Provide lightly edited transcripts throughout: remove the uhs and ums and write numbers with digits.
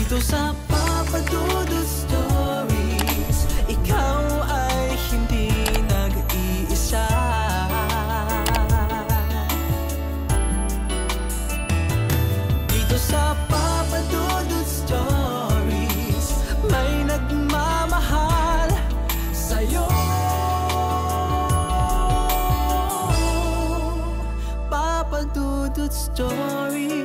Dito sa Papa Dudut Stories, ikaw ay hindi nag-iisa. Dito sa Papa Dudut Stories, may nagmamahal sa'yo. Papa Dudut Stories.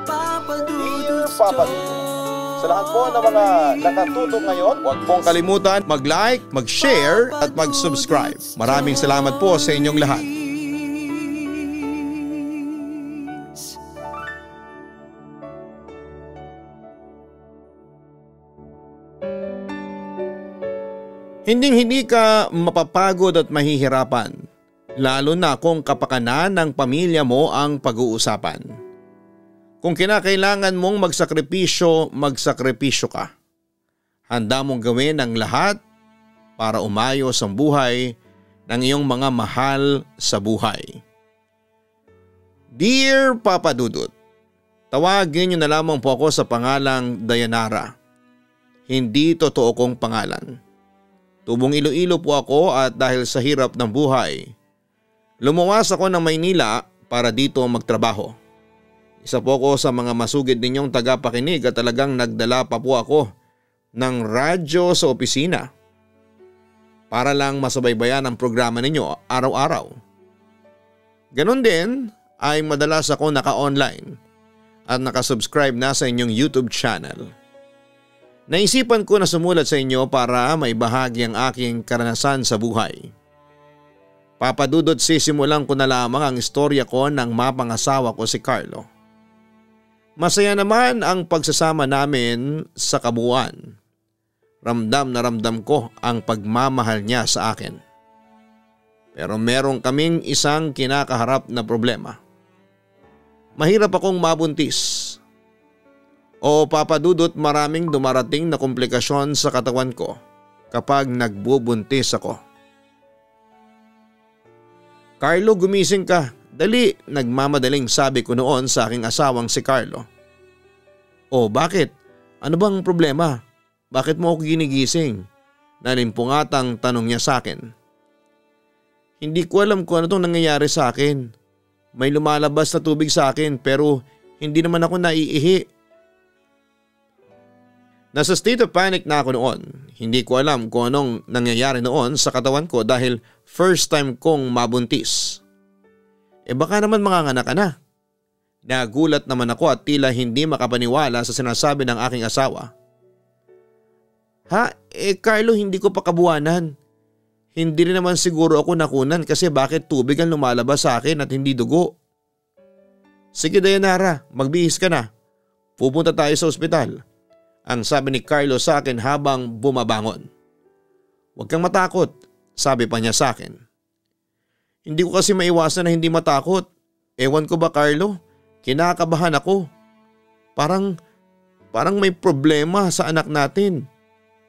Papa Dudut Stories. Sa lahat po ng mga nakatutok ngayon, huwag pong kalimutan mag-like, mag-share at mag-subscribe. Maraming salamat po sa inyong lahat. Hinding-hindi ka mapapagod at mahihirapan, lalo na kung kapakanan ng pamilya mo ang pag-uusapan. Kung kinakailangan mong magsakripisyo ka. Handa mong gawin ang lahat para umayos ang buhay ng iyong mga mahal sa buhay. Dear Papa Dudut, tawagin niyo na lamang po ako sa pangalang Dayanara. Hindi totoo kong pangalan. Tubong Iloilo po ako at dahil sa hirap ng buhay, lumuwas ako ng Maynila para dito magtrabaho. Isa po ako sa mga masugid ninyong tagapakinig at talagang nagdala pa po ako ng radyo sa opisina para lang masubaybayan ang programa ninyo araw-araw. Ganon din ay madalas ako naka-online at nakasubscribe na sa inyong YouTube channel. Naisipan ko na sumulat sa inyo para maibahagi ang aking karanasan sa buhay. Papa Dudut, sisimulan ko na lamang ang istorya ko ng mapangasawa ko si Carlo. Masaya naman ang pagsasama namin sa kabuuan. Ramdam na ramdam ko ang pagmamahal niya sa akin. Pero meron kaming isang kinakaharap na problema. Mahirap akong mabuntis. O Papa Dudut, maraming dumarating na komplikasyon sa katawan ko kapag nagbubuntis ako. Carlo, gumising ka. Dali, nagmamadaling sabi ko noon sa aking asawang si Carlo. O bakit? Ano bang problema? Bakit mo ako ginigising? Nalimpungatang tanong niya sa akin. Hindi ko alam kung ano itong nangyayari sa akin. May lumalabas na tubig sa akin pero hindi naman ako naiihi. Nasa state of panic na ako noon. Hindi ko alam kung anong nangyayari noon sa katawan ko dahil first time kong mabuntis. Baka naman manganganak ka na. Nagulat naman ako at tila hindi makapaniwala sa sinasabi ng aking asawa. Ha? Carlo, hindi ko pa kabuwanan. Hindi rin naman siguro ako nakunan kasi bakit tubig ang lumalabas sa akin at hindi dugo. Sige Dayanara, magbihis ka na. Pupunta tayo sa ospital. Ang sabi ni Carlo sa akin habang bumabangon. Huwag kang matakot, sabi pa niya sa akin. Hindi ko kasi maiwasan na hindi matakot. Ewan ko ba Carlo, kinakabahan ako. Parang may problema sa anak natin.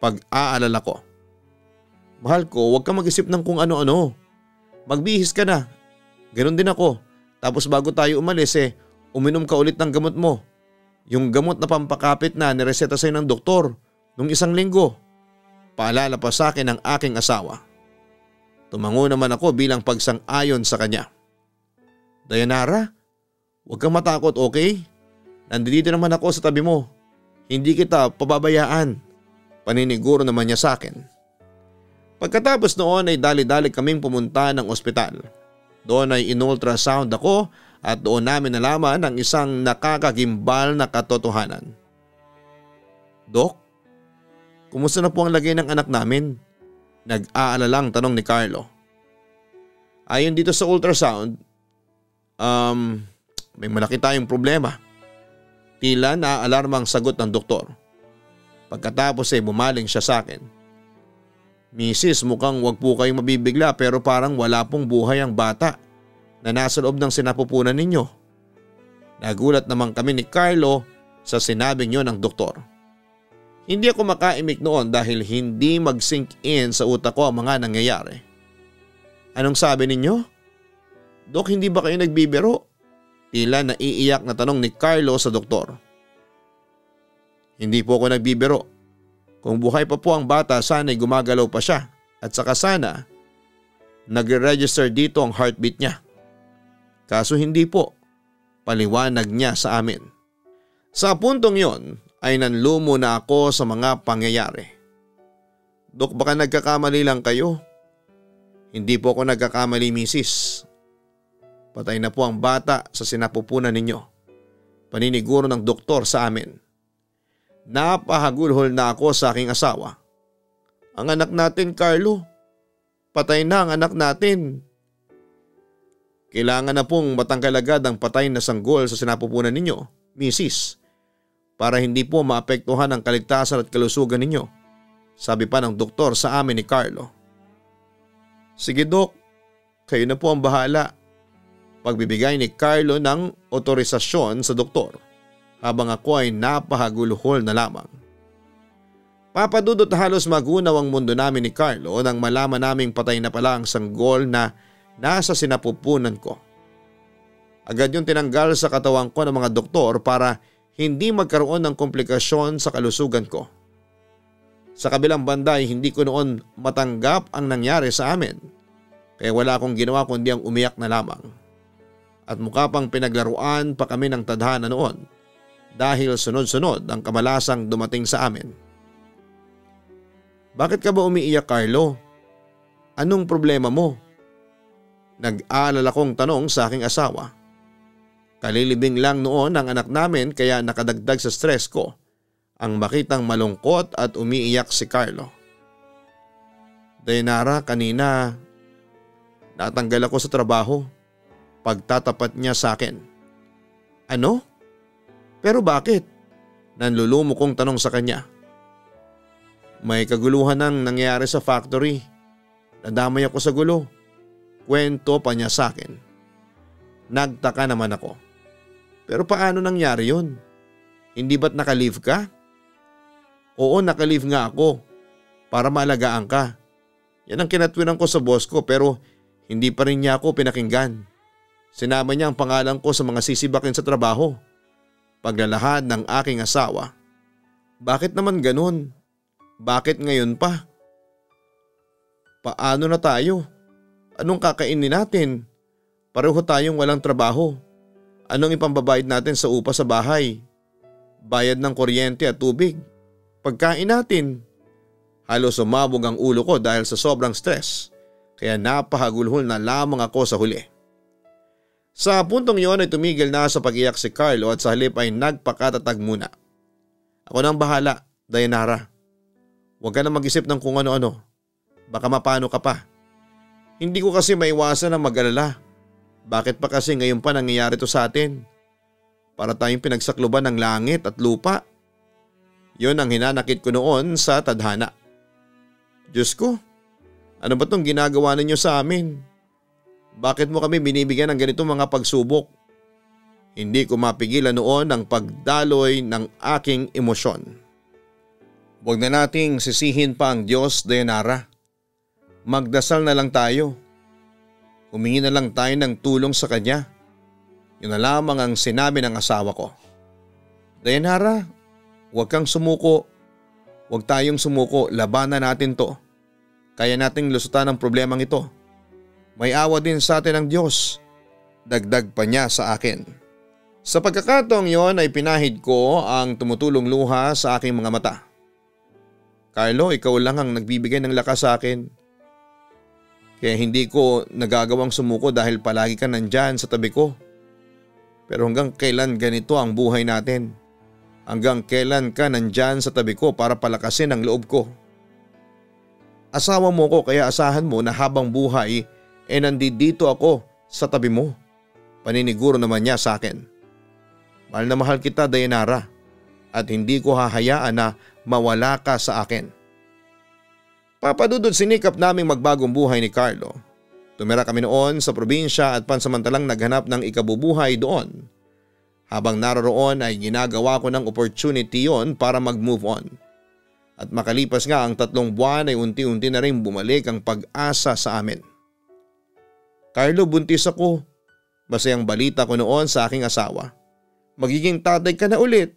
Pag-aalala ko. Mahal ko, huwag kang mag-isip ng kung ano-ano. Magbihis ka na. Ganon din ako. Tapos bago tayo umalis uminom ka ulit ng gamot mo. Yung gamot na pampakapit na nireseta sa'yo ng doktor nung 1 linggo. Paalala pa sa akin ng aking asawa. Tumango naman ako bilang pagsang-ayon sa kanya. Dayanara, huwag kang matakot, okay? Nandito naman ako sa tabi mo. Hindi kita pababayaan. Paniniguro naman niya sa akin. Pagkatapos noon ay dali-dali kaming pumunta ng ospital. Doon ay in-ultrasound ako at doon namin nalaman ang isang nakakagimbal na katotohanan. Dok, kumusta na po ang lagay ng anak namin? Nag-aalalang tanong ni Carlo. Ayon dito sa ultrasound, may malaki tayong problema. Tila naaalarmang sagot ng doktor. Pagkatapos bumaling siya sa akin. Misis, mukhang wag po kayong mabibigla pero parang wala pong buhay ang bata na nasa loob ng sinapupunan ninyo. Nagulat naman kami ni Carlo sa sinabing yun ng doktor. Hindi ako makaimik noon dahil hindi mag-sink in sa utak ko ang mga nangyayari. Anong sabi ninyo? Dok, hindi ba kayo nagbibiro? Tila naiiyak na tanong ni Carlo sa doktor. Hindi po ako nagbibiro. Kung buhay pa po ang bata, sana'y gumagalaw pa siya at saka sana nagre-register dito ang heartbeat niya. Kaso hindi po, paliwanag niya sa amin. Sa puntong yon ay nanlumo na ako sa mga pangyayari. Dok, baka nagkakamali lang kayo? Hindi po ako nagkakamali, misis. Patay na po ang bata sa sinapupunan ninyo. Paniniguro ng doktor sa amin. Napahagulhol na ako sa aking asawa. Ang anak natin, Carlo. Patay na ang anak natin. Kailangan na pong matanggal agad ang patay na sanggol sa sinapupunan ninyo, misis, para hindi po maapektuhan ang kaligtasan at kalusugan ninyo, sabi pa ng doktor sa amin ni Carlo. Sige dok, kayo na po ang bahala. Pagbibigay ni Carlo ng otorisasyon sa doktor habang ako ay napahaguluhol na lamang. Papadudot halos magunaw ang mundo namin ni Carlo nang malaman naming patay na pala ang sanggol na nasa sinapupunan ko. Agad yung tinanggal sa katawan ko ng mga doktor para hindi magkaroon ng komplikasyon sa kalusugan ko. Sa kabilang banda ay hindi ko noon matanggap ang nangyari sa amin, kaya wala akong ginawa kundi ang umiyak na lamang. At mukha pang pinaglaruan pa kami ng tadhana noon dahil sunod-sunod ang kamalasang dumating sa amin. Bakit ka ba umiiyak, Carlo? Anong problema mo? Nag-aalala kong tanong sa aking asawa. Kalilibing lang noon ang anak namin kaya nakadagdag sa stress ko ang makitang malungkot at umiiyak si Carlo. Dayanara, kanina natanggal ako sa trabaho. Pagtatapat niya sa akin. Ano? Pero bakit? Nanlulumo kong tanong sa kanya. May kaguluhan ang nangyari sa factory. Nadamay ako sa gulo. Kwento pa niya sa akin. Nagtaka naman ako. Pero paano nangyari yun? Hindi ba't naka-leave ka? Oo, naka-leave nga ako. Para maalagaan ka. Yan ang kinatwiran ko sa boss ko pero hindi pa rin niya ako pinakinggan. Sinama niya ang pangalan ko sa mga sisibakin sa trabaho. Paglalahad ng aking asawa. Bakit naman ganun? Bakit ngayon pa? Paano na tayo? Anong kakainin natin? Pareho tayong walang trabaho. Anong ipambabayad natin sa upa sa bahay? Bayad ng kuryente at tubig. Pagkain natin. Halos sumabog ang ulo ko dahil sa sobrang stress. Kaya napahagulhol na lamang ako sa huli. Sa puntong yon ay tumigil na sa pag-iyak si Carlo at sa halip ay nagpakatatag muna. Ako nang bahala, Dayanara. Huwag ka na mag-isip ng kung ano-ano. Baka mapano ka pa. Hindi ko kasi maiwasan ang mag-alala. Bakit pa kasi ngayon pa nangyayari to sa atin? Para tayong pinagsakluban ng langit at lupa. Yon ang hinanakit ko noon sa tadhana. Diyos ko, ano ba tong ginagawa ninyo sa amin? Bakit mo kami binibigyan ng ganitong mga pagsubok? Hindi ko mapigilan noon ang pagdaloy ng aking emosyon. Huwag na nating sisihin pa ang Diyos, Dayanara. Magdasal na lang tayo. Humingi na lang tayo ng tulong sa Kanya. Yun na lamang ang sinabi ng asawa ko. Dayanara, huwag kang sumuko. Huwag tayong sumuko, labanan natin to. Kaya nating lusutan ang problemang ito. May awa din sa atin ang Diyos. Dagdag pa niya sa akin. Sa pagkakataong yon ay pinahid ko ang tumutulong luha sa aking mga mata. Carlo, ikaw lang ang nagbibigay ng lakas sa akin. Kaya hindi ko nagagawang sumuko dahil palagi ka nandyan sa tabi ko. Pero hanggang kailan ganito ang buhay natin? Hanggang kailan ka nandyan sa tabi ko para palakasin ang loob ko? Asawa mo ko kaya asahan mo na habang buhay nandito ako sa tabi mo. Paniniguro naman niya sa akin. Mahal na mahal kita, Dayanara, at hindi ko hahayaan na mawala ka sa akin. Papadudod sinikap naming magbagong buhay ni Carlo. Tumira kami noon sa probinsya at pansamantalang naghanap ng ikabubuhay doon. Habang naroon ay ginagawa ko ng opportunity yon para mag-move on. At makalipas nga ang 3 buwan ay unti-unti na rin bumalik ang pag-asa sa amin. Carlo, buntis ako. Masayang balita ko noon sa aking asawa. Magiging tatay ka na ulit.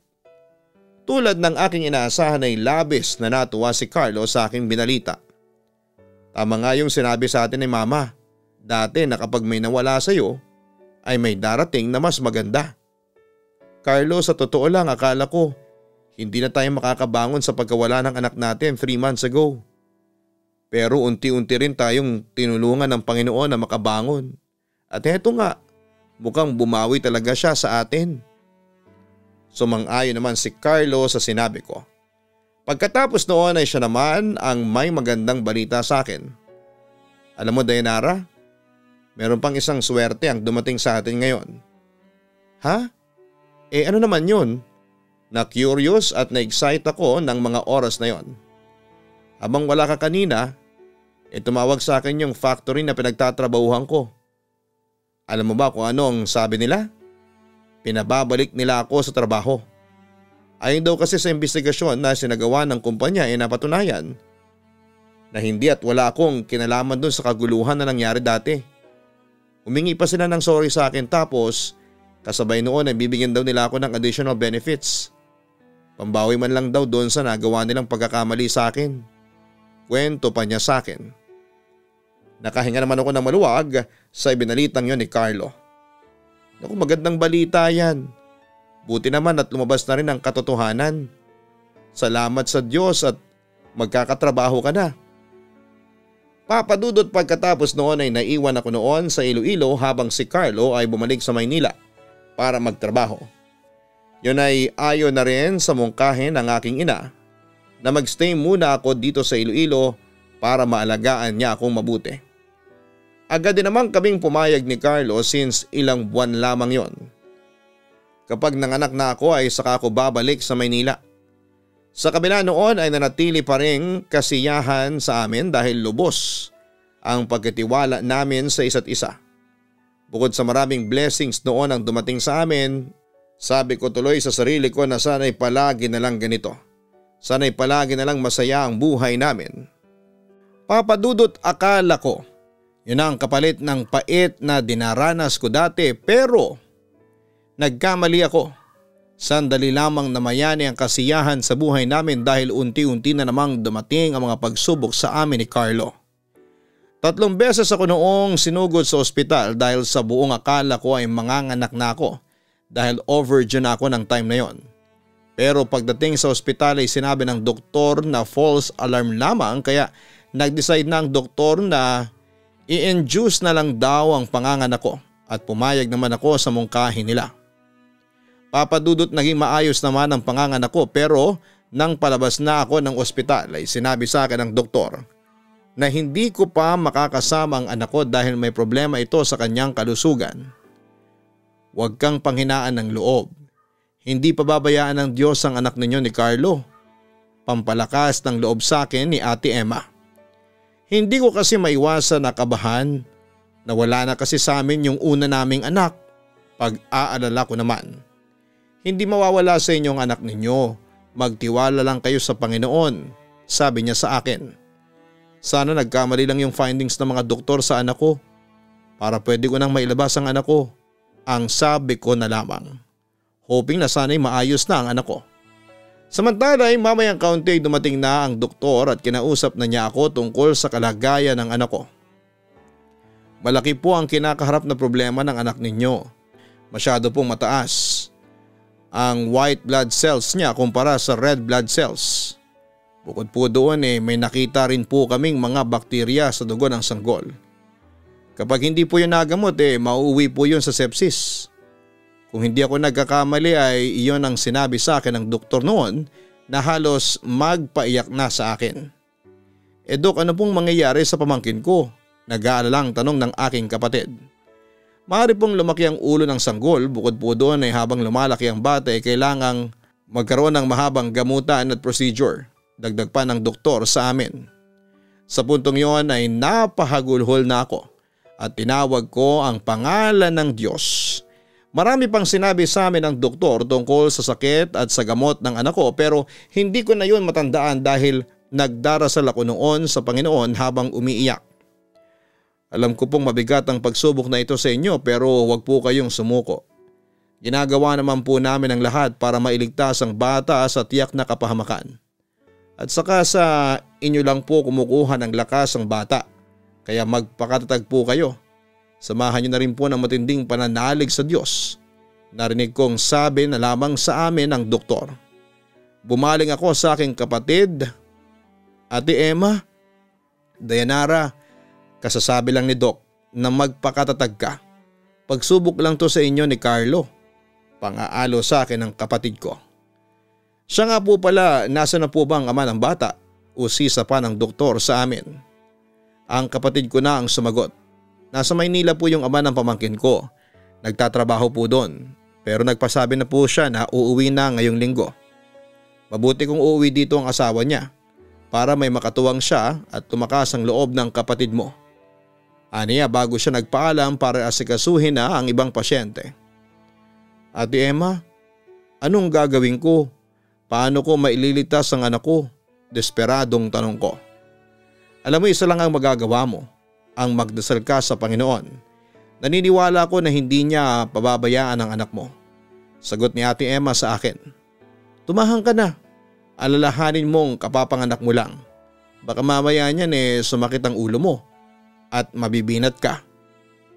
Tulad ng aking inaasahan ay labis na natuwa si Carlo sa aking binalita. Tama nga yung sinabi sa atin ni Mama. Dati na kapag may nawala sa iyo ay may darating na mas maganda. Carlo, sa totoo lang akala ko hindi na tayo makakabangon sa pagkawala ng anak natin 3 months ago. Pero unti-unti rin tayong tinulungan ng Panginoon na makabangon. At heto nga, mukhang bumawi talaga siya sa atin. Sumang-ayon naman si Carlo sa sinabi ko. Pagkatapos noon ay siya naman ang may magandang balita sa akin. Alam mo Dayanara, meron pang isang swerte ang dumating sa atin ngayon. Ha? Ano naman yun? Na-curious at na-excite ako ng mga oras na yon. Habang wala ka kanina, tumawag sa akin yung factory na pinagtatrabahuhan ko. Alam mo ba kung ano ang sabi nila? Pinababalik nila ako sa trabaho. Ayon daw kasi sa investigasyon na sinagawa ng kumpanya ay napatunayan na hindi at wala akong kinalaman dun sa kaguluhan na nangyari dati. Humingi pa sila ng sorry sa akin tapos kasabay noon ay bibigyan daw nila ako ng additional benefits. Pambawi man lang daw doon sa nagawa nilang pagkakamali sa akin. Kwento pa niya sa akin. Nakahinga naman ako ng maluwag sa ibinalitang yon ni Carlo. Naku, magandang balita yan. Buti naman at lumabas na rin ang katotohanan. Salamat sa Diyos at magkakatrabaho ka na. Papadudot pagkatapos noon ay naiwan ako noon sa Iloilo habang si Carlo ay bumalik sa Maynila para magtrabaho. Yun ay ayon na rin sa mungkahin ng aking ina na magstay muna ako dito sa Iloilo para maalagaan niya akong mabuti. Agad din naman kaming pumayag ni Carlo since ilang buwan lamang yon. Kapag nanganak na ako ay saka ako babalik sa Maynila. Sa kabila noon ay nanatili pa rin kasiyahan sa amin dahil lubos ang pagkatiwala namin sa isa't isa. Bukod sa maraming blessings noon ang dumating sa amin, sabi ko tuloy sa sarili ko na sana'y palagi na lang ganito. Sana'y palagi na lang masaya ang buhay namin. Papadudot akala ko, yun ang kapalit ng pait na dinaranas ko dati pero nagkamali ako. Sandali lamang namayani ang kasiyahan sa buhay namin dahil unti-unti na namang dumating ang mga pagsubok sa amin ni Carlo. 3 beses ako noong sinugod sa ospital dahil sa buong akala ko ay manganganak na ako dahil overdue na ako ng time na yon. Pero pagdating sa ospital ay sinabi ng doktor na false alarm lamang kaya nag-decide na ang doktor na i-induce na lang daw ang panganganak ko at pumayag naman ako sa mungkahin nila. Papadudot naging maayos naman ang panganganak ko pero nang palabas na ako ng ospital ay sinabi sa akin ng doktor na hindi ko pa makakasama ang anak ko dahil may problema ito sa kanyang kalusugan. Huwag kang panghinaan ng loob. Hindi pababayaan ng Diyos ang anak ninyo ni Carlo. Pampalakas ng loob sa akin ni Ate Emma. Hindi ko kasi maiwasan na kabahan na wala na kasi sa amin yung una naming anak. Pag-aalala ko naman. Hindi mawawala sa inyong anak ninyo. Magtiwala lang kayo sa Panginoon, sabi niya sa akin. Sana nagkamali lang yung findings ng mga doktor sa anak ko para pwede ko nang mailabas ang anak ko. Ang sabi ko na lamang. Hoping na sana'y maayos na ang anak ko. Samantala ay mamayang kaunti dumating na ang doktor at kinausap na niya ako tungkol sa kalagayan ng anak ko. Malaki po ang kinakaharap na problema ng anak ninyo. Masyado pong mataas ang white blood cells niya kumpara sa red blood cells. Bukod po doon may nakita rin po kaming mga bakterya sa dugo ng sanggol. Kapag hindi po yun nagamot mauuwi po yun sa sepsis. Kung hindi ako nagkakamali ay iyon ang sinabi sa akin ng doktor noon na halos magpaiyak na sa akin. Dok, ano pong mangyayari sa pamangkin ko? Nag-aalalang tanong ng aking kapatid. Maaari pong lumaki ang ulo ng sanggol, bukod po doon ay habang lumalaki ang bata ay kailangang magkaroon ng mahabang gamutan at procedure. Dagdag pa ng doktor sa amin. Sa puntong yon ay napahagulhol na ako at tinawag ko ang pangalan ng Diyos. Marami pang sinabi sa amin ng doktor tungkol sa sakit at sa gamot ng anak ko pero hindi ko na yun matandaan dahil nagdarasal ako noon sa Panginoon habang umiiyak. Alam ko pong mabigat ang pagsubok na ito sa inyo pero huwag po kayong sumuko. Ginagawa naman po namin ang lahat para mailigtas ang bata sa tiyak na kapahamakan. At saka sa inyo lang po kumukuha ng lakas ang bata. Kaya magpakatatag po kayo. Samahan niyo na rin po ng matinding pananalig sa Diyos. Narinig kong sabi na lamang sa amin ng doktor. Bumaling ako sa aking kapatid, Ate Emma, Dayanara, kasasabi lang ni Doc na magpakatatag ka. Pagsubok lang to sa inyo ni Carlo. Pang-aalo sa akin ng kapatid ko. Siya nga po pala, nasa na po ba ang ama ng bata? Usisa pa ng doktor sa amin. Ang kapatid ko na ang sumagot. Nasa Maynila po yung ama ng pamangkin ko. Nagtatrabaho po doon. Pero nagpasabi na po siya na uuwi na ngayong linggo. Mabuti kung uuwi dito ang asawa niya para may makatuwang siya at tumakas ang loob ng kapatid mo. Aniya bago siya nagpaalam para asikasuhin na ang ibang pasyente. Ate Emma, anong gagawin ko? Paano ko maililitas ang anak ko? Desperadong tanong ko. Alam mo, isa lang ang magagawa mo, ang magdasal ka sa Panginoon. Naniniwala ko na hindi niya pababayaan ang anak mo. Sagot ni Ate Emma sa akin. Tumahan ka na. Alalahanin mong kapapanganak mo lang. Baka mamaya niyan sumakit ang ulo mo at mabibinat ka.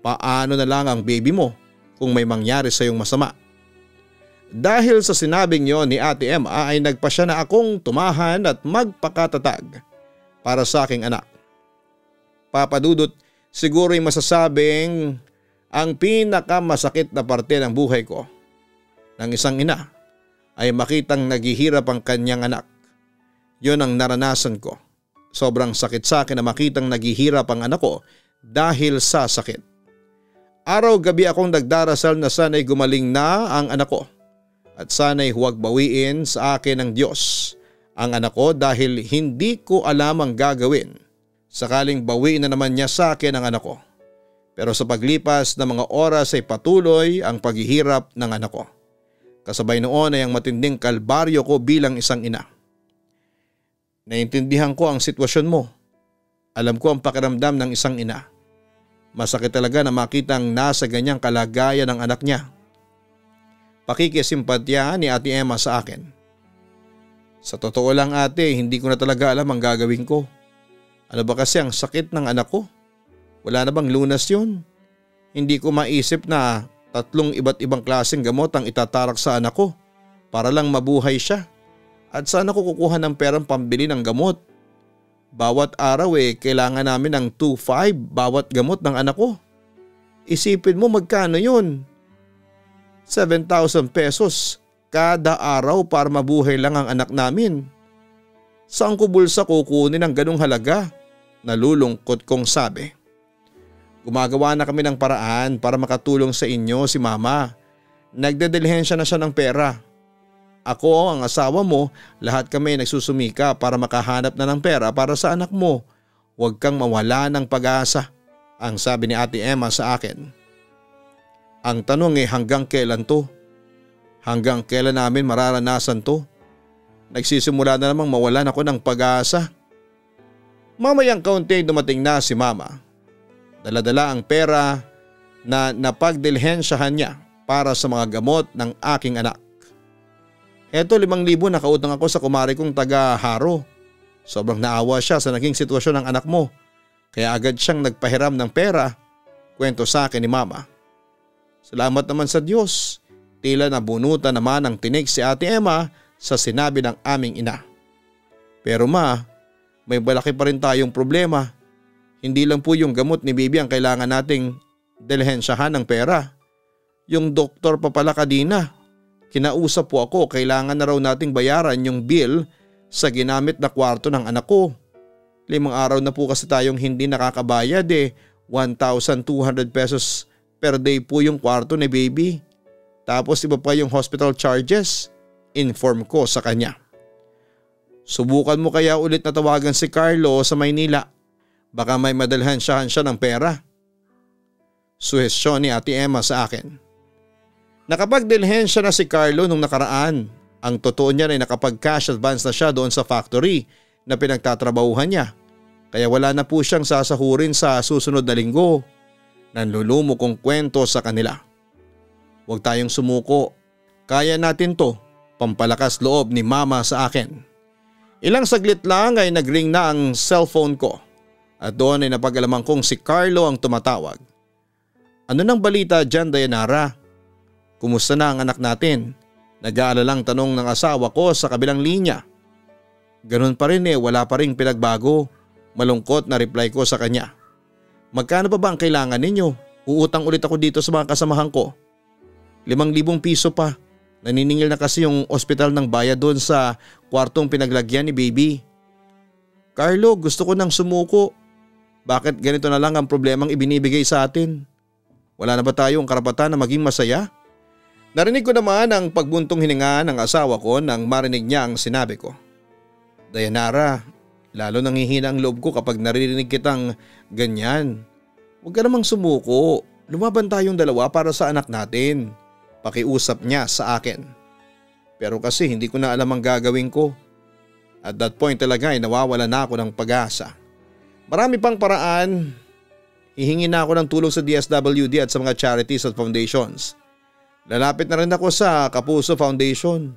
Paano na lang ang baby mo kung may mangyari sa iyong masama? Dahil sa sinabing yon ni Ate Emma ay nagpasya na akong tumahan at magpakatatag para sa aking anak. Papa Dudut, siguro'y masasabing ang pinakamasakit na parte ng buhay ko ng isang ina ay makitang naghihirap ang kanyang anak. Yon ang naranasan ko. Sobrang sakit sa akin na makitang naghihirap ang anak ko dahil sa sakit. Araw-gabi akong nagdarasal na sana'y gumaling na ang anak ko at sana'y huwag bawiin sa akin ng Diyos ang anak ko dahil hindi ko alam ang gagawin. Sakaling bawiin na naman niya sa akin ang anak ko. Pero sa paglipas ng mga oras ay patuloy ang paghihirap ng anak ko. Kasabay noon ay ang matinding kalbaryo ko bilang isang ina. Naintindihan ko ang sitwasyon mo. Alam ko ang pakiramdam ng isang ina. Masakit talaga na makitang nasa ganyang kalagayan ng anak niya. Pakikisimpatya ni Ate Emma sa akin. Sa totoo lang ate, hindi ko na talaga alam ang gagawin ko. Ano ba kasi ang sakit ng anak ko? Wala na bang lunas yun? Hindi ko maisip na 3 iba't ibang klaseng gamot ang itatarak sa anak ko para lang mabuhay siya. At saan ako kukuha ng perang pambili ng gamot? Bawat araw kailangan namin ng 2,500 bawat gamot ng anak ko. Isipin mo magkano yun? 7,000 pesos kada araw para mabuhay lang ang anak namin. Saan ko bulsa kukunin ang ganong halaga? Nalulungkot kong sabi. Gumagawa na kami ng paraan para makatulong sa inyo si mama. Nagdedilhensya na siya ng pera. Ako, ang asawa mo, lahat kami nagsusumika para makahanap na ng pera para sa anak mo. Huwag kang mawala ng pag-asa, ang sabi ni Ate Emma sa akin. Ang tanong hanggang kailan to? Hanggang kailan namin mararanasan to? Nagsisimula na namang mawalan ako ng pag-asa. Mamayang kaunti dumating na si mama. Dala-dala ang pera na napagdilhensyahan niya para sa mga gamot ng aking anak. Eto 5,000 nakautang ako sa kumari kong taga Haro. Sobrang naawa siya sa naging sitwasyon ng anak mo. Kaya agad siyang nagpahiram ng pera. Kwento sa akin ni mama. Salamat naman sa Diyos. Tila nabunutan naman ng tinig si Ate Emma sa sinabi ng aming ina. Pero ma, may malaki pa rin tayong problema. Hindi lang po yung gamot ni baby ang kailangan nating dilhensyahan ng pera. Yung doktor pa pala kanina. Kinausap po ako, kailangan na raw nating bayaran yung bill sa ginamit na kwarto ng anak ko. 5 araw na po kasi tayong hindi nakakabayad 1,200 pesos per day po yung kwarto ni baby. Tapos iba pa yung hospital charges. Inform ko sa kanya. Subukan mo kaya ulit na tawagan si Carlo sa Maynila. Baka may madalhensyahan siya ng pera. Suhestyon ni Ate Emma sa akin. Nakapagdilhensya na si Carlo nung nakaraan. Ang totoo niya ay nakapag-cash advance na siya doon sa factory na pinagtatrabahuhan niya. kaya wala na po siyang sasahurin sa susunod na linggo. Nanlulumo kong kwento sa kanila. Huwag tayong sumuko. Kaya natin to, pampalakas loob ni mama sa akin. Ilang saglit lang ay nagring na ang cellphone ko at doon ay napag-alaman kong si Carlo ang tumatawag. Ano nang balita dyan, Dayanara? Kumusta na ang anak natin? Nag-aalalang tanong ng asawa ko sa kabilang linya. Ganun pa rin wala pa rin pinagbago. Malungkot na reply ko sa kanya. Magkano pa ba ang kailangan ninyo? Uutang ulit ako dito sa mga kasamahan ko. 5,000 piso pa. Naniningil na kasi yung ospital ng bayad doon sa kwartong pinaglagyan ni baby. Carlo, gusto ko nang sumuko. Bakit ganito na lang ang problemang ibinibigay sa atin? Wala na ba tayong karapatan na maging masaya? Narinig ko naman ang pagbuntong hininga ng asawa ko nang marinig niya ang sinabi ko. Dayanara, lalo nanghihina ang loob ko kapag naririnig kitang ganyan. Huwag ka namang sumuko. Lumaban tayong dalawa para sa anak natin. Pakiusap niya sa akin. Pero kasi hindi ko na alam ang gagawin ko. At that point talaga ay nawawala na ako ng pag-asa. Marami pang paraan. Hihingi na ako ng tulong sa DSWD at sa mga charities at foundations. Lalapit na rin ako sa Kapuso Foundation.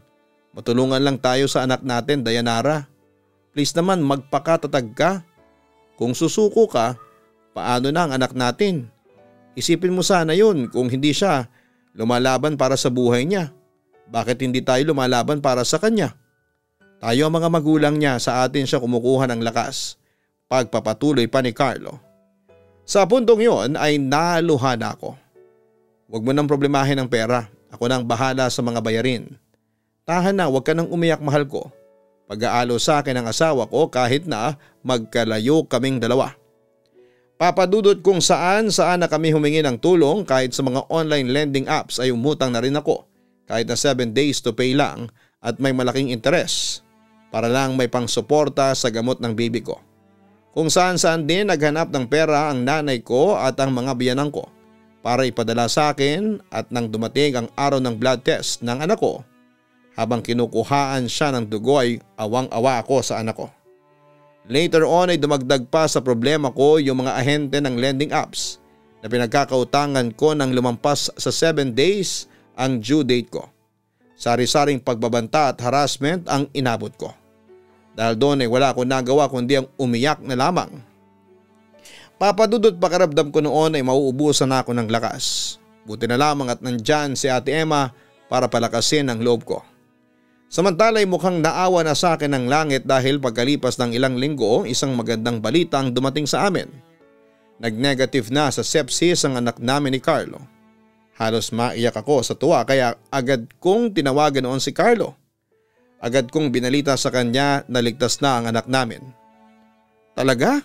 Matulungan lang tayo sa anak natin, Dayanara. Please naman magpakatatag ka. Kung susuko ka, paano na ang anak natin? Isipin mo sana yun kung hindi siya lumalaban para sa buhay niya. Bakit hindi tayo lumalaban para sa kanya? Tayo ang mga magulang niya, sa atin siya kumukuha ng lakas. Pagpapatuloy pa ni Carlo. Sa puntong yon ay naluha na ako. Huwag mo nang problemahin ang pera. Ako nang bahala sa mga bayarin. Tahan na, huwag ka nang umiyak, mahal ko. Pag-aalo sa akin ang asawa ko kahit na magkalayo kaming dalawa. Papadudot kung saan na kami humingi ng tulong, kahit sa mga online lending apps ay umutang na rin ako. Kahit na 7 days to pay lang at may malaking interes. Para lang may pangsuporta sa gamot ng baby ko. Kung saan din naghanap ng pera ang nanay ko at ang mga biyanang ko para ipadala sa akin, at nang dumating ang araw ng blood test ng anak ko, habang kinukuhaan siya ng dugo ay awang-awa ako sa anak ko. Later on ay dumagdag pa sa problema ko yung mga ahente ng lending apps na pinagkakautangan ko nang lumampas sa 7 days ang due date ko. Sari-saring pagbabanta at harassment ang inabot ko. Dahil doon ay wala akong nagawa kundi ang umiyak na lamang. Papadudot pakiramdam ko noon ay mauubusan na ako ng lakas. Buti na lamang at nandyan si Ate Emma para palakasin ang loob ko. Samantala ay mukhang naawa na sa akin ng langit dahil pagkalipas ng ilang linggo, isang magandang balita ang dumating sa amin. Nag-negative na sa sepsis ang anak namin ni Carlo. Halos maiyak ako sa tuwa kaya agad kong tinawagan noon si Carlo. Agad kong binalita sa kanya na ligtas na ang anak namin. Talaga?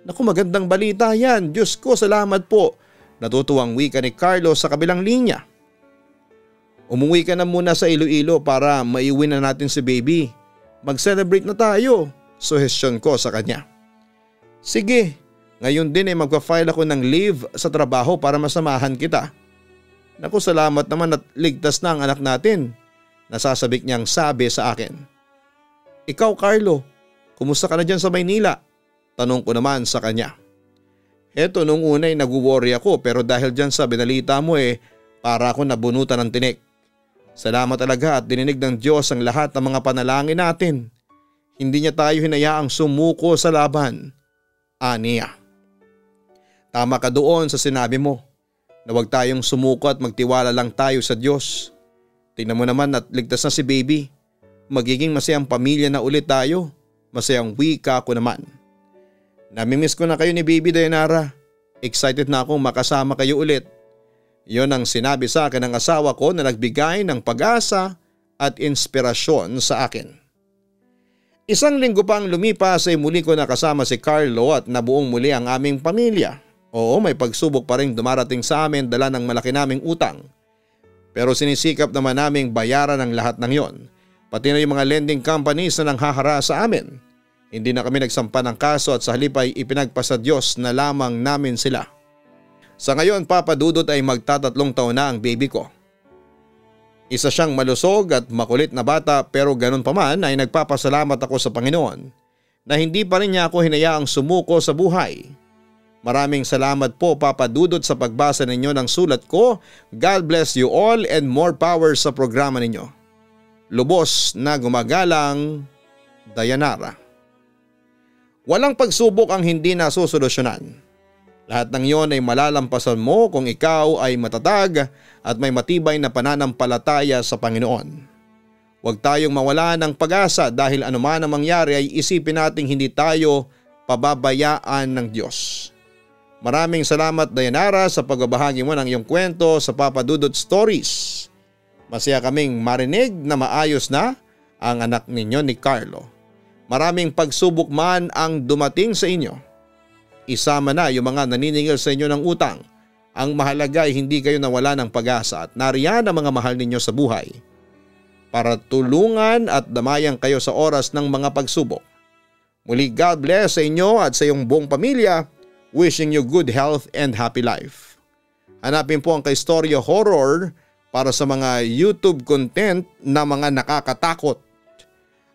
Naku, magandang balita yan. Diyos ko, salamat po. Natutuwang wika ni Carlo sa kabilang linya. Umuwi ka na muna sa Iloilo para maiuwi na natin si baby. Mag-celebrate na tayo, suhestyon ko sa kanya. Sige, ngayon din ay magpa-file ako ng leave sa trabaho para masamahan kita. Naku, salamat naman at ligtas na ang anak natin, nasasabik niyang sabi sa akin. Ikaw, Carlo, kumusta ka na dyan sa Maynila? Tanong ko naman sa kanya. Eto, nung una ay nag-worry ako pero dahil dyan sa binalita mo para ako nabunutan ng tinik. Salamat talaga at dininig ng Diyos ang lahat ng mga panalangin natin. Hindi niya tayo hinayaang sumuko sa laban. Aniya. Tama ka doon sa sinabi mo na huwag tayong sumuko at magtiwala lang tayo sa Diyos. Tingnan mo naman at ligtas na si baby. Magiging masayang pamilya na ulit tayo. Masayang wika ko naman. Namimiss ko na kayo ni baby, Dayanara. Excited na akong makasama kayo ulit. Yon ang sinabi sa akin ng asawa ko na nagbigay ng pag-asa at inspirasyon sa akin. Isang linggo pang lumipas ay muli ko nakasama si Carlo at nabuong muli ang aming pamilya. Oo, may pagsubok pa rin dumarating sa amin dala ng malaki naming utang. Pero sinisikap naman naming bayaran ang lahat ng yon. Pati na yung mga lending companies na nanghahara sa amin. Hindi na kami nagsampa ng kaso at sa halip ay ipinagpasa Diyos na lamang namin sila. Sa ngayon, Papa Dudut, ay magta-3 taon na ang baby ko. Isa siyang malusog at makulit na bata pero ganun pa man ay nagpapasalamat ako sa Panginoon na hindi pa rin niya ako hinayaang sumuko sa buhay. Maraming salamat po Papa Dudut sa pagbasa ninyo ng sulat ko. God bless you all and more power sa programa ninyo. Lubos na gumagalang, Dayanara. Walang pagsubok ang hindi nasusolusyonan. Lahat ng iyon ay malalampasan mo kung ikaw ay matatag at may matibay na pananampalataya sa Panginoon. Huwag tayong mawala ng pag-asa dahil anuman ang mangyari ay isipin nating hindi tayo pababayaan ng Diyos. Maraming salamat Dayanara sa pagbabahagi mo ng iyong kwento sa Papa Dudut Stories. Masaya kaming marinig na maayos na ang anak ninyo ni Carlo. Maraming pagsubok man ang dumating sa inyo. Isama na yung mga naniningil sa inyo ng utang. Ang mahalaga ay hindi kayo nawala ng pag-asa at nariyan ang mga mahal ninyo sa buhay para tulungan at damayan kayo sa oras ng mga pagsubok. Muli God bless sa inyo at sa iyong buong pamilya. Wishing you good health and happy life. Hanapin po ang Kaistorya Horror para sa mga YouTube content na mga nakakatakot.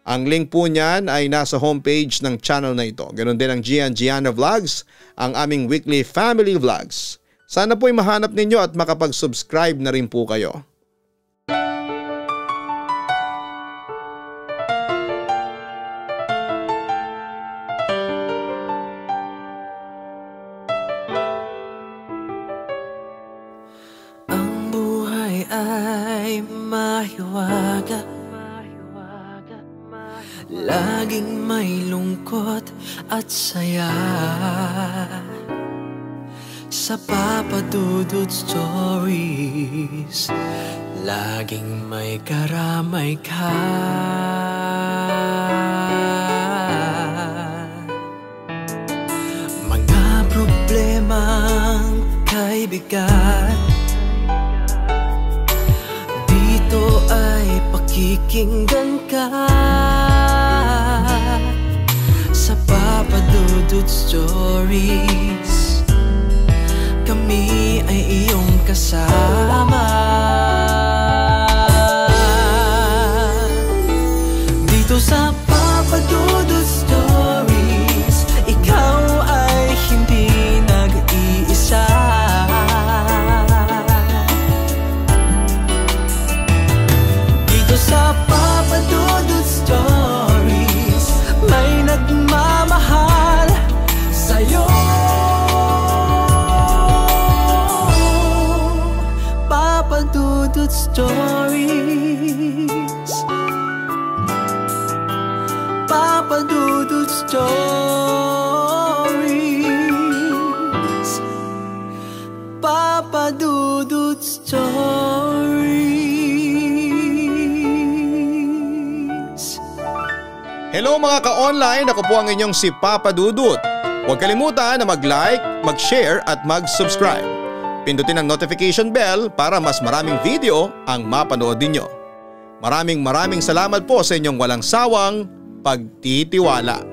Ang link po niyan ay nasa homepage ng channel na ito. Ganon din ang Gian Gianna Vlogs, ang aming weekly family vlogs. Sana po ay mahanap ninyo at makapag-subscribe na rin po kayo. Laging may lungkot at saya sa Papa Dudut Stories. Laging may karamay ka. Mga problemang kaibigan, dito ay pakikinggan ka. Sa Papa Dudut Stories, kami ay iyong kasama. Dito sa Papa Dudut Stories, ikaw ay hindi nag-iisa. Dito sa Papa Dudut Stories, may nagmamahal sa'yo. Papa Dudut Stories, Papa Dudut Stories, Papa Dudut Stories. Hello mga ka-online, ako po ang inyong si Papa Dudut. Huwag kalimutan na mag-like, mag-share at mag-subscribe. Pindutin ang notification bell para mas maraming video ang mapanood ninyo. Maraming salamat po sa inyong walang sawang pagtitiwala.